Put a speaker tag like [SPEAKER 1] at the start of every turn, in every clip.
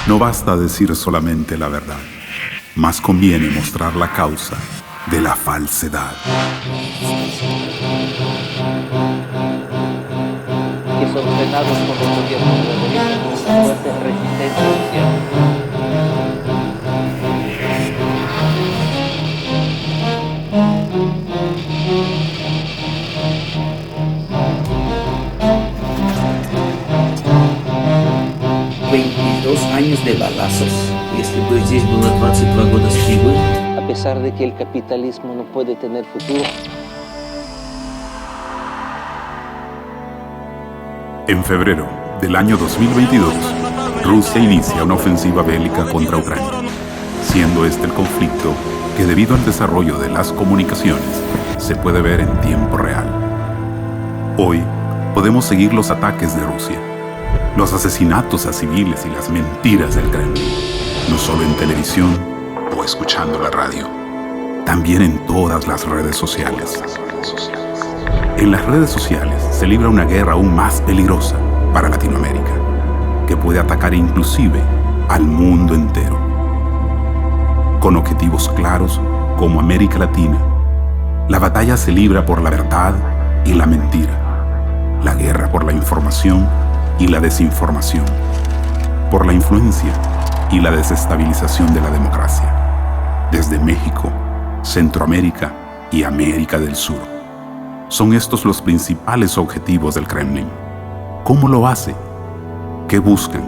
[SPEAKER 1] No basta decir solamente la verdad, más conviene mostrar la causa de la falsedad.
[SPEAKER 2] Que son frenados por los gobiernos de la derecha con una fuerte resistencia social.
[SPEAKER 3] 22 años de balazos. Если бы здесь было 22 года стрельбы.
[SPEAKER 2] A pesar de que el capitalismo no puede tener futuro.
[SPEAKER 1] En febrero del año 2022, Rusia inicia una ofensiva bélica contra Ucrania, siendo este el conflicto que, debido al desarrollo de las comunicaciones, se puede ver en tiempo real. Hoy podemos seguir los ataques de Rusia, los asesinatos a civiles y las mentiras del Kremlin, no solo en televisión o escuchando la radio, también en todas las redes sociales. En las redes sociales se libra una guerra aún más peligrosa para Latinoamérica, que puede atacar inclusive al mundo entero. Con objetivos claros como América Latina, la batalla se libra por la verdad y la mentira, la guerra por la información y la desinformación, por la influencia y la desestabilización de la democracia, desde México, Centroamérica y América del Sur. Son estos los principales objetivos del Kremlin. ¿Cómo lo hace? ¿Qué buscan?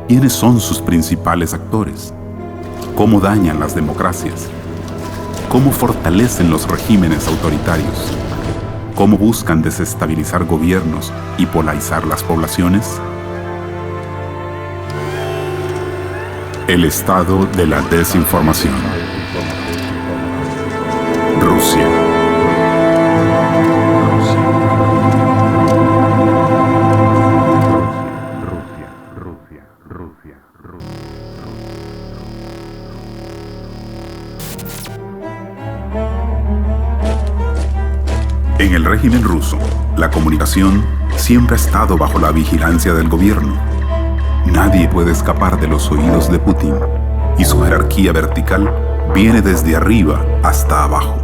[SPEAKER 1] ¿Quiénes son sus principales actores? ¿Cómo dañan las democracias? ¿Cómo fortalecen los regímenes autoritarios? ¿Cómo buscan desestabilizar gobiernos y polarizar las poblaciones? El estado de la desinformación. Rusia. En el régimen ruso, la comunicación siempre ha estado bajo la vigilancia del gobierno. Nadie puede escapar de los oídos de Putin, y su jerarquía vertical viene desde arriba hasta abajo,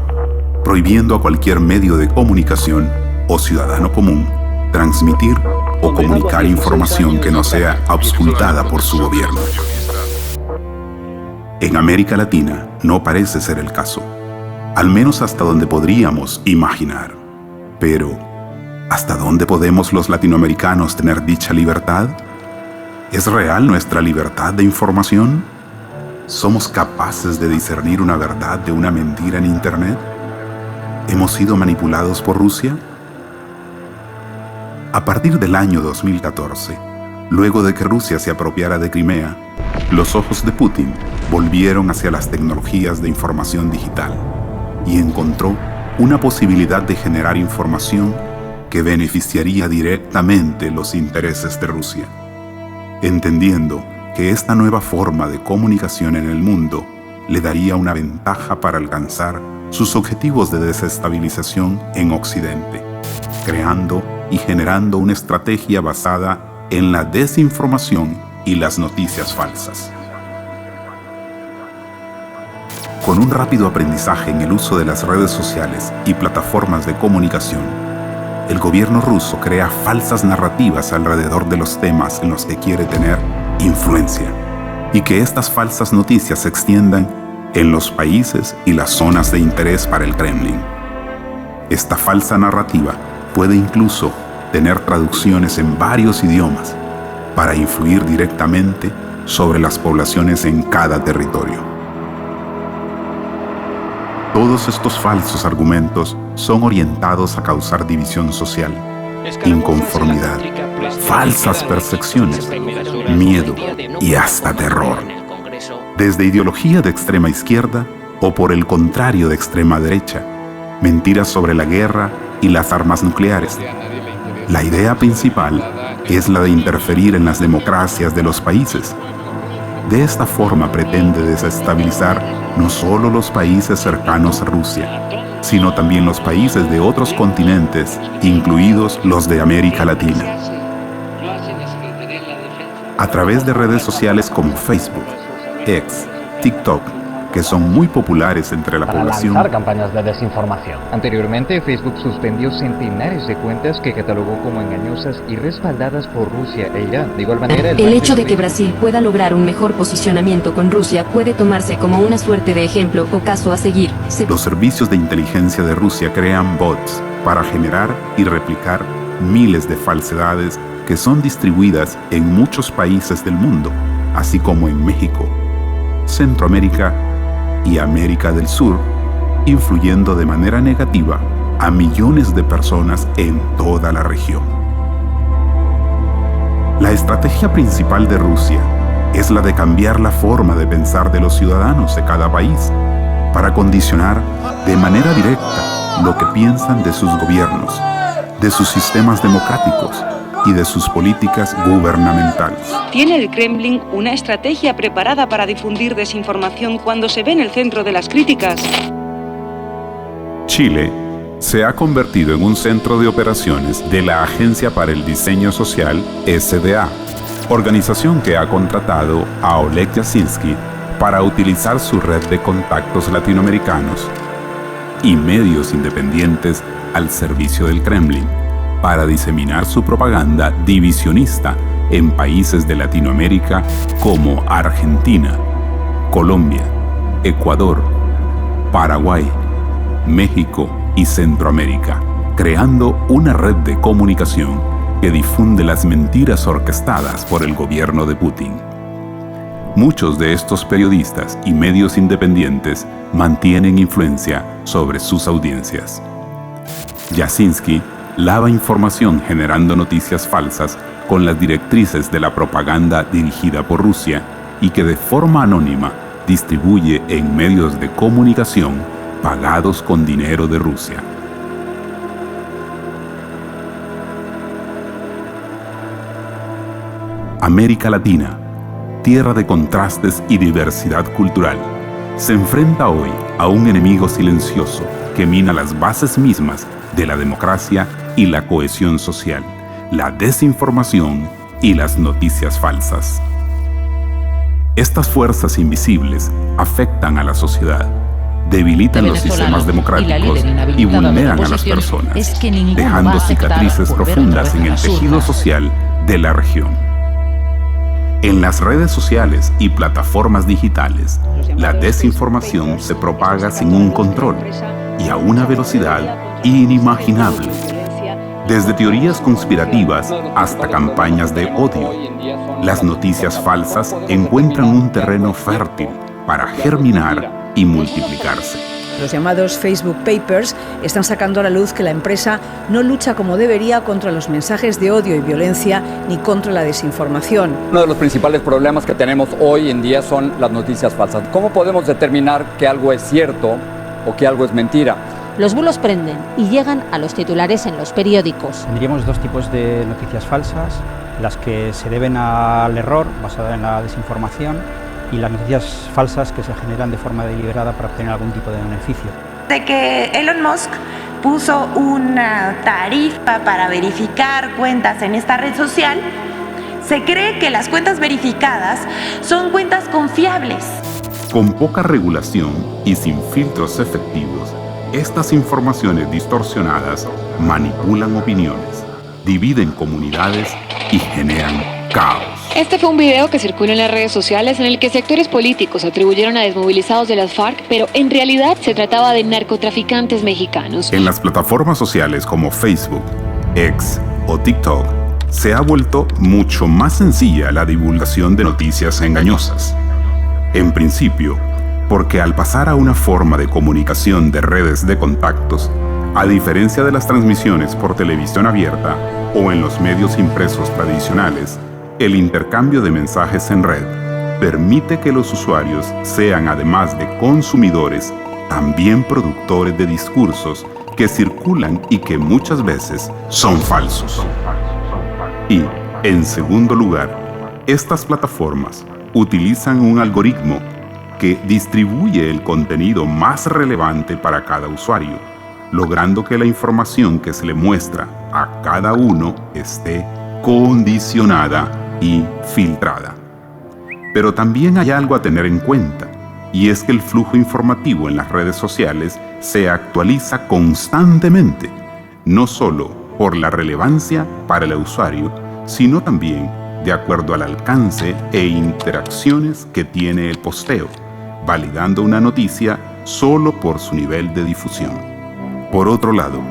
[SPEAKER 1] prohibiendo a cualquier medio de comunicación o ciudadano común transmitir o comunicar información que no sea auscultada por su gobierno. En América Latina no parece ser el caso, al menos hasta donde podríamos imaginar. Pero, ¿hasta dónde podemos los latinoamericanos tener dicha libertad? ¿Es real nuestra libertad de información? ¿Somos capaces de discernir una verdad de una mentira en Internet? ¿Hemos sido manipulados por Rusia? A partir del año 2014, luego de que Rusia se apropiara de Crimea, los ojos de Putin volvieron hacia las tecnologías de información digital y encontró una posibilidad de generar información que beneficiaría directamente los intereses de Rusia, entendiendo que esta nueva forma de comunicación en el mundo le daría una ventaja para alcanzar sus objetivos de desestabilización en Occidente, creando y generando una estrategia basada en la desinformación y las noticias falsas. Con un rápido aprendizaje en el uso de las redes sociales y plataformas de comunicación, el gobierno ruso crea falsas narrativas alrededor de los temas en los que quiere tener influencia, y que estas falsas noticias se extiendan en los países y las zonas de interés para el Kremlin. Esta falsa narrativa puede incluso tener traducciones en varios idiomas para influir directamente sobre las poblaciones en cada territorio. Todos estos falsos argumentos son orientados a causar división social, inconformidad, falsas percepciones, miedo y hasta terror. Desde ideología de extrema izquierda o por el contrario de extrema derecha, mentiras sobre la guerra y las armas nucleares. La idea principal es la de interferir en las democracias de los países. De esta forma pretende desestabilizar no solo los países cercanos a Rusia, sino también los países de otros continentes, incluidos los de América Latina. a través de redes sociales como Facebook, X, TikTok, que son muy populares entre la población.
[SPEAKER 4] Para lanzar campañas de desinformación. Anteriormente, Facebook suspendió centenares de cuentas que catalogó como engañosas y respaldadas por Rusia e Irán. De igual manera,
[SPEAKER 5] el hecho de que Brasil pueda lograr un mejor posicionamiento con Rusia puede tomarse como una suerte de ejemplo o caso a seguir.
[SPEAKER 1] Los servicios de inteligencia de Rusia crean bots para generar y replicar miles de falsedades que son distribuidas en muchos países del mundo, así como en México, Centroamérica y América del Sur, influyendo de manera negativa a millones de personas en toda la región. La estrategia principal de Rusia es la de cambiar la forma de pensar de los ciudadanos de cada país para condicionar de manera directa lo que piensan de sus gobiernos, de sus sistemas democráticos y de sus políticas gubernamentales.
[SPEAKER 6] ¿Tiene el Kremlin una estrategia preparada para difundir desinformación cuando se ve en el centro de las críticas?
[SPEAKER 1] Chile se ha convertido en un centro de operaciones de la Agencia para el Diseño Social, SDA, organización que ha contratado a Oleg Jasinski para utilizar su red de contactos latinoamericanos y medios independientes al servicio del Kremlin, para diseminar su propaganda divisionista en países de Latinoamérica como Argentina, Colombia, Ecuador, Paraguay, México y Centroamérica, creando una red de comunicación que difunde las mentiras orquestadas por el gobierno de Putin. Muchos de estos periodistas y medios independientes mantienen influencia sobre sus audiencias. Jasinski lava información generando noticias falsas con las directrices de la propaganda dirigida por Rusia y que de forma anónima distribuye en medios de comunicación pagados con dinero de Rusia. América Latina, tierra de contrastes y diversidad cultural, se enfrenta hoy a un enemigo silencioso que mina las bases mismas de la democracia y la cohesión social, la desinformación y las noticias falsas. Estas fuerzas invisibles afectan a la sociedad, debilitan los sistemas democráticos y vulneran a las personas, dejando cicatrices profundas en el tejido social de la región. En las redes sociales y plataformas digitales, la desinformación se propaga sin un control y a una velocidad inimaginable. Desde teorías conspirativas hasta campañas de odio, las noticias falsas encuentran un terreno fértil para germinar y multiplicarse.
[SPEAKER 7] Los llamados Facebook Papers están sacando a la luz que la empresa no lucha como debería contra los mensajes de odio y violencia ni contra la desinformación.
[SPEAKER 8] Uno de los principales problemas que tenemos hoy en día son las noticias falsas. ¿Cómo podemos determinar que algo es cierto o que algo es mentira?
[SPEAKER 9] Los bulos prenden y llegan a los titulares en los periódicos.
[SPEAKER 10] Tendríamos dos tipos de noticias falsas, las que se deben al error, basada en la desinformación, y las noticias falsas que se generan de forma deliberada para obtener algún tipo de beneficio.
[SPEAKER 11] De que Elon Musk puso una tarifa para verificar cuentas en esta red social, se cree que las cuentas verificadas son cuentas confiables.
[SPEAKER 1] Con poca regulación y sin filtros efectivos, estas informaciones distorsionadas manipulan opiniones, dividen comunidades y generan caos.
[SPEAKER 12] Este fue un video que circuló en las redes sociales en el que sectores políticos atribuyeron a desmovilizados de las FARC, pero en realidad se trataba de narcotraficantes mexicanos.
[SPEAKER 1] En las plataformas sociales como Facebook, X o TikTok, se ha vuelto mucho más sencilla la divulgación de noticias engañosas. En principio, porque al pasar a una forma de comunicación de redes de contactos, a diferencia de las transmisiones por televisión abierta o en los medios impresos tradicionales, el intercambio de mensajes en red permite que los usuarios sean, además de consumidores, también productores de discursos que circulan y que muchas veces son falsos. Y, en segundo lugar, estas plataformas utilizan un algoritmo que distribuye el contenido más relevante para cada usuario, logrando que la información que se le muestra a cada uno esté condicionada y filtrada. Pero también hay algo a tener en cuenta, y es que el flujo informativo en las redes sociales se actualiza constantemente, no solo por la relevancia para el usuario, sino también de acuerdo al alcance e interacciones que tiene el posteo, validando una noticia solo por su nivel de difusión. Por otro lado,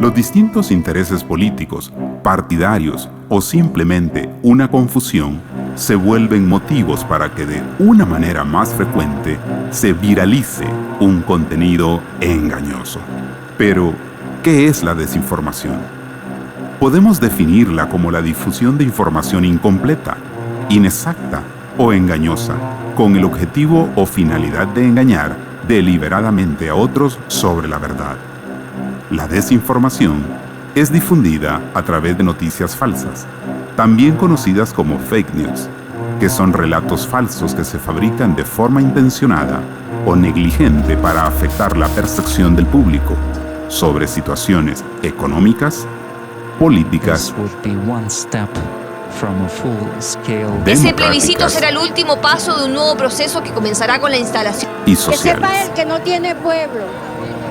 [SPEAKER 1] los distintos intereses políticos, partidarios o simplemente una confusión se vuelven motivos para que de una manera más frecuente se viralice un contenido engañoso. Pero, ¿qué es la desinformación? Podemos definirla como la difusión de información incompleta, inexacta o engañosa, con el objetivo o finalidad de engañar deliberadamente a otros sobre la verdad. La desinformación es difundida a través de noticias falsas, también conocidas como fake news, que son relatos falsos que se fabrican de forma intencionada o negligente para afectar la percepción del público sobre situaciones económicas, políticas,
[SPEAKER 13] ese plebiscito será el último paso de un nuevo proceso que comenzará con la instalación
[SPEAKER 1] y sociales.
[SPEAKER 14] Que sepa él que no tiene pueblo,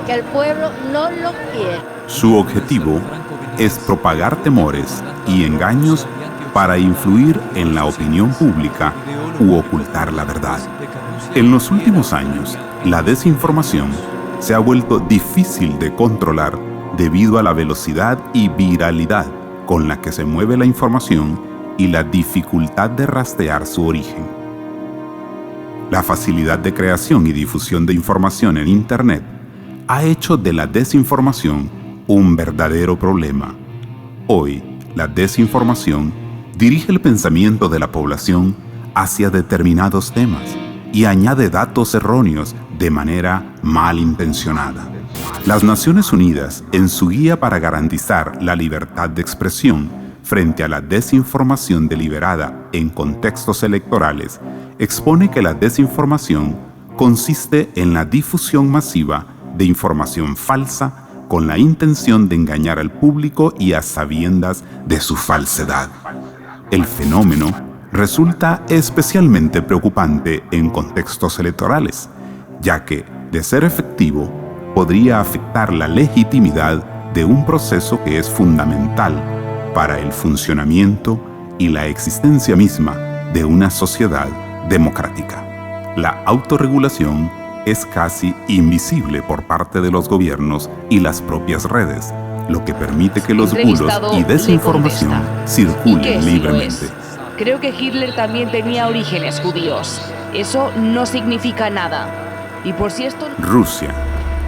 [SPEAKER 14] que el pueblo no lo quiere.
[SPEAKER 1] Su objetivo es propagar temores y engaños para influir en la opinión pública u ocultar la verdad. En los últimos años, la desinformación se ha vuelto difícil de controlar debido a la velocidad y viralidad con la que se mueve la información y la dificultad de rastrear su origen. La facilidad de creación y difusión de información en Internet ha hecho de la desinformación un verdadero problema. Hoy, la desinformación dirige el pensamiento de la población hacia determinados temas y añade datos erróneos de manera malintencionada. Las Naciones Unidas, en su guía para garantizar la libertad de expresión frente a la desinformación deliberada en contextos electorales, expone que la desinformación consiste en la difusión masiva de información falsa con la intención de engañar al público y a sabiendas de su falsedad. El fenómeno resulta especialmente preocupante en contextos electorales, ya que, de ser efectivo, podría afectar la legitimidad de un proceso que es fundamental para el funcionamiento y la existencia misma de una sociedad democrática. La autorregulación es casi invisible por parte de los gobiernos y las propias redes, lo que permite que los bulos y desinformación circulen libremente.
[SPEAKER 15] Creo que Hitler también tenía orígenes judíos. Eso no significa nada. Y por si esto...
[SPEAKER 1] Rusia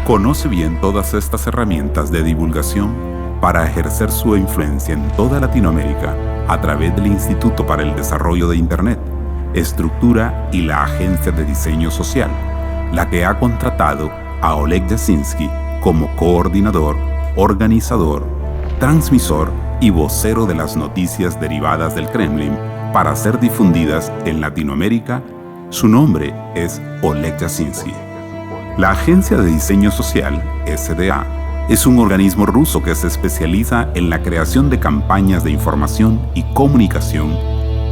[SPEAKER 1] conoce bien todas estas herramientas de divulgación para ejercer su influencia en toda Latinoamérica a través del Instituto para el Desarrollo de Internet, Estructura y la Agencia de Diseño Social, la que ha contratado a Oleg Yasinski como coordinador, organizador, transmisor y vocero de las noticias derivadas del Kremlin para ser difundidas en Latinoamérica. Su nombre es Oleg Yasinski. La Agencia de Diseño Social, SDA, es un organismo ruso que se especializa en la creación de campañas de información y comunicación,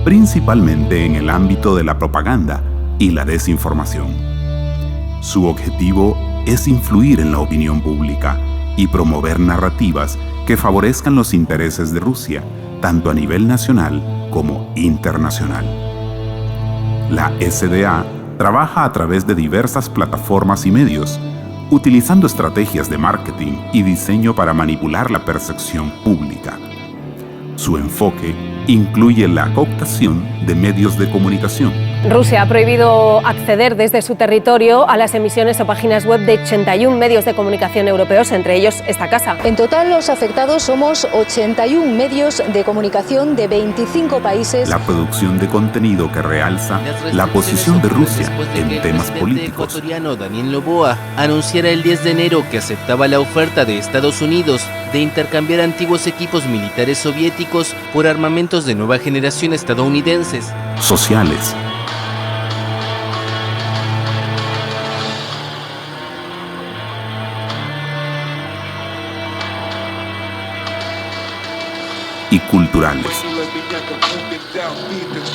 [SPEAKER 1] principalmente en el ámbito de la propaganda y la desinformación. Su objetivo es influir en la opinión pública y promover narrativas que favorezcan los intereses de Rusia, tanto a nivel nacional como internacional. La SDA trabaja a través de diversas plataformas y medios, utilizando estrategias de marketing y diseño para manipular la percepción pública. Su enfoque incluye la cooptación de medios de comunicación.
[SPEAKER 16] Rusia ha prohibido acceder desde su territorio a las emisiones o páginas web de 81 medios de comunicación europeos, entre ellos esta casa.
[SPEAKER 17] En total, los afectados somos 81 medios de comunicación de 25 países.
[SPEAKER 1] La producción de contenido que realza la posición de Rusia en temas políticos.
[SPEAKER 18] El ecuatoriano Daniel Noboa anunciara el 10 de enero que aceptaba la oferta de Estados Unidos de intercambiar antiguos equipos militares soviéticos por armamentos de nueva generación estadounidenses.
[SPEAKER 1] Sociales. y culturales.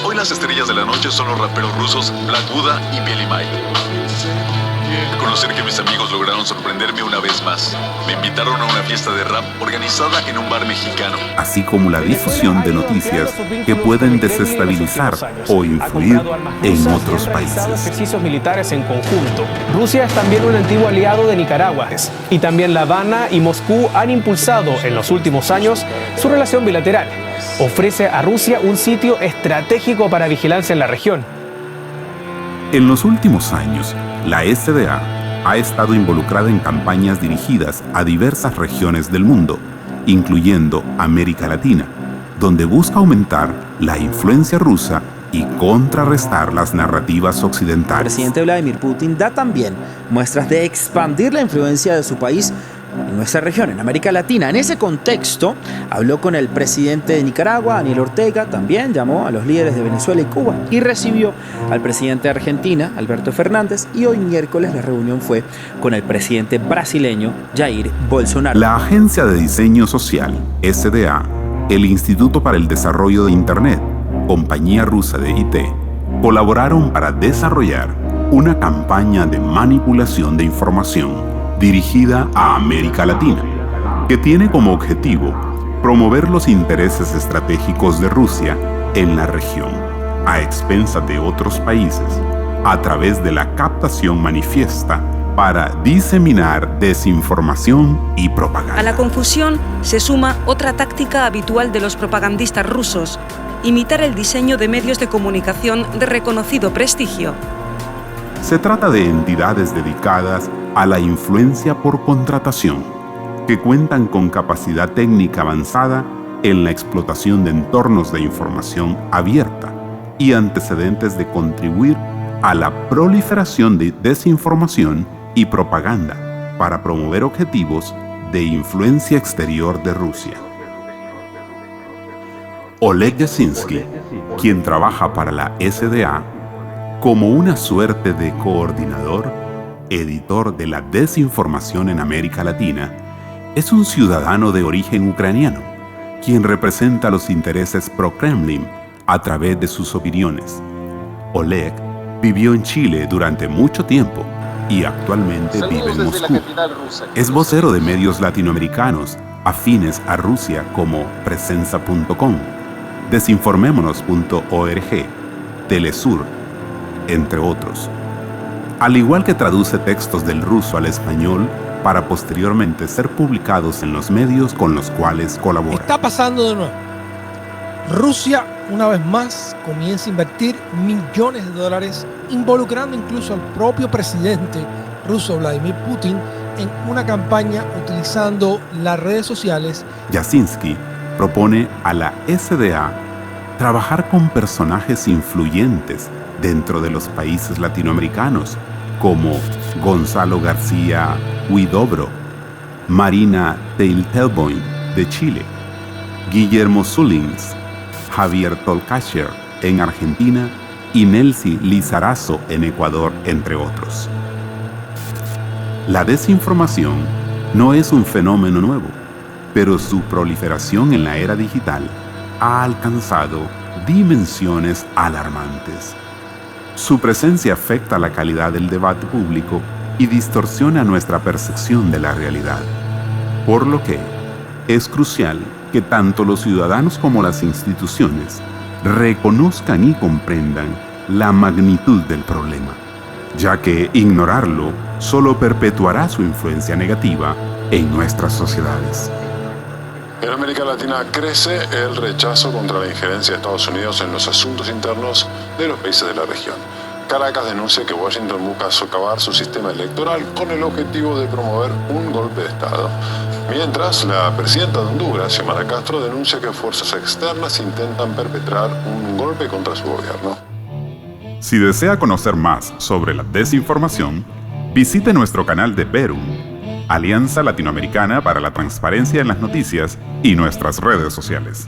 [SPEAKER 19] Hoy las estrellas de la noche son los raperos rusos Black Buddha y Billy Mike. Reconocer que mis amigos lograron sorprenderme una vez más. Me invitaron a una fiesta de rap organizada en un bar mexicano.
[SPEAKER 1] Así como la difusión de noticias que pueden desestabilizar o influir en otros países.
[SPEAKER 20] Ejercicios militares en conjunto. Rusia es también un antiguo aliado de Nicaragua. Y también La Habana y Moscú han impulsado en los últimos años su relación bilateral. Ofrece a Rusia un sitio estratégico para vigilancia en la región.
[SPEAKER 1] En los últimos años, la SDA ha estado involucrada en campañas dirigidas a diversas regiones del mundo, incluyendo América Latina, donde busca aumentar la influencia rusa y contrarrestar las narrativas occidentales.
[SPEAKER 21] El presidente Vladimir Putin da también muestras de expandir la influencia de su país en nuestra región, en América Latina. En ese contexto, habló con el presidente de Nicaragua, Daniel Ortega, también llamó a los líderes de Venezuela y Cuba y recibió al presidente de Argentina, Alberto Fernández, y hoy miércoles la reunión fue con el presidente brasileño, Jair Bolsonaro.
[SPEAKER 1] La Agencia de Diseño Social, SDA, el Instituto para el Desarrollo de Internet, compañía rusa de IT, colaboraron para desarrollar una campaña de manipulación de información dirigida a América Latina, que tiene como objetivo promover los intereses estratégicos de Rusia en la región, a expensas de otros países, a través de la captación manifiesta para diseminar desinformación y propaganda.
[SPEAKER 6] A la confusión se suma otra táctica habitual de los propagandistas rusos: imitar el diseño de medios de comunicación de reconocido prestigio.
[SPEAKER 1] Se trata de entidades dedicadas a la influencia por contratación, que cuentan con capacidad técnica avanzada en la explotación de entornos de información abierta y antecedentes de contribuir a la proliferación de desinformación y propaganda para promover objetivos de influencia exterior de Rusia. Oleg Yasinski, quien trabaja para la SDA como una suerte de coordinador, editor de la desinformación en América Latina, es un ciudadano de origen ucraniano, quien representa los intereses pro-Kremlin a través de sus opiniones. Oleg vivió en Chile durante mucho tiempo y actualmente vive en Moscú. Es vocero de medios latinoamericanos afines a Rusia como Presenza.com, Desinformémonos.org, Telesur, entre otros. Al igual que traduce textos del ruso al español para posteriormente ser publicados en los medios con los cuales colabora.
[SPEAKER 22] Está pasando de nuevo. Rusia, una vez más, comienza a invertir millones de dólares, involucrando incluso al propio presidente ruso Vladimir Putin en una campaña utilizando las redes sociales.
[SPEAKER 1] Yasinski propone a la SDA trabajar con personajes influyentes dentro de los países latinoamericanos, como Gonzalo García Huidobro, Marina Teitelboim de Chile, Guillermo Zulins, Javier Tolkacher en Argentina y Nelcy Lizarazo en Ecuador, entre otros. La desinformación no es un fenómeno nuevo, pero su proliferación en la era digital ha alcanzado dimensiones alarmantes. Su presencia afecta la calidad del debate público y distorsiona nuestra percepción de la realidad, por lo que es crucial que tanto los ciudadanos como las instituciones reconozcan y comprendan la magnitud del problema, ya que ignorarlo solo perpetuará su influencia negativa en nuestras sociedades.
[SPEAKER 23] En América Latina crece el rechazo contra la injerencia de Estados Unidos en los asuntos internos de los países de la región. Caracas denuncia que Washington busca socavar su sistema electoral con el objetivo de promover un golpe de Estado. Mientras, la presidenta de Honduras, Xiomara Castro, denuncia que fuerzas externas intentan perpetrar un golpe contra su gobierno.
[SPEAKER 1] Si desea conocer más sobre la desinformación, visite nuestro canal de Perú, Alianza Latinoamericana para la Transparencia en las Noticias, y nuestras redes sociales.